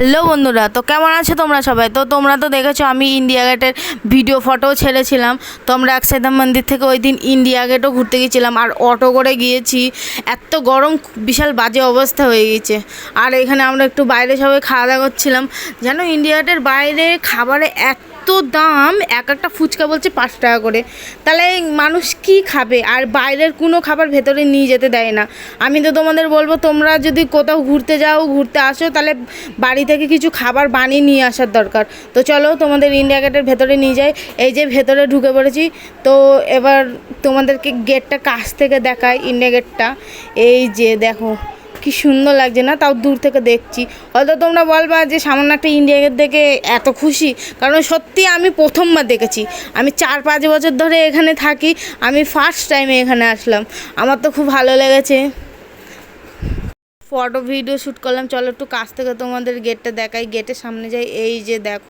Hello বন্ধুরা, তো কেমন আছো তোমরা সবাই? তো তোমরা তো দেখেছো আমি ইন্ডিয়া গেটের ভিডিও ফটো ছেড়েছিলাম। তো আমরা অক্ষরধাম মন্দির থেকে ওই দিন ইন্ডিয়া গেটও ঘুরতে গিয়েছিলাম, আর অটো করে গিয়েছি। এত গরম, বিশাল বাজে অবস্থা হয়ে গিয়েছে। আর এখানে আমরা একটু বাইরে সবাই খাওয়া দাওয়া করছিলাম। জানো ইন্ডিয়া গেটের বাইরে খাবারে এত দাম, এক একটা ফুচকা বলছে 5 টাকা করে। তাহলে মানুষ কি খাবে? আর বাইরের কোনো খাবার ভেতরে নিয়ে যেতে দেয় না। আমি তো তোমাদের বলবো, তোমরা যদি কোথাও ঘুরতে যাও, ঘুরতে আসো, তাহলে বাড়ি থেকে কিছু খাবার বানিয়ে নিয়ে আসার দরকার। তো চলো তোমাদের ইন্ডিয়া গেটের ভেতরে নিয়ে যাই। এই যে ভেতরে ঢুকে পড়েছি। তো এবার তোমাদেরকে গেটটা কাছ থেকে দেখাই, ইন্ডিয়া গেটটা। এই যে দেখো কি সুন্দর লাগছে না? তাও দূর থেকে দেখছি। হয়তো তোমরা বলবা যে সামান্য একটা ইন্ডিয়া গেট দেখে এত খুশি, কারণ সত্যি আমি প্রথমবার দেখেছি। আমি 4-5 বছর ধরে এখানে থাকি, আমি ফার্স্ট টাইমে এখানে আসলাম। আমার তো খুব ভালো লেগেছে। ফটো ভিডিও শ্যুট করলাম। চলো একটু কাছ থেকে তোমাদের গেটটা দেখাই। গেটের সামনে যাই। এই যে দেখো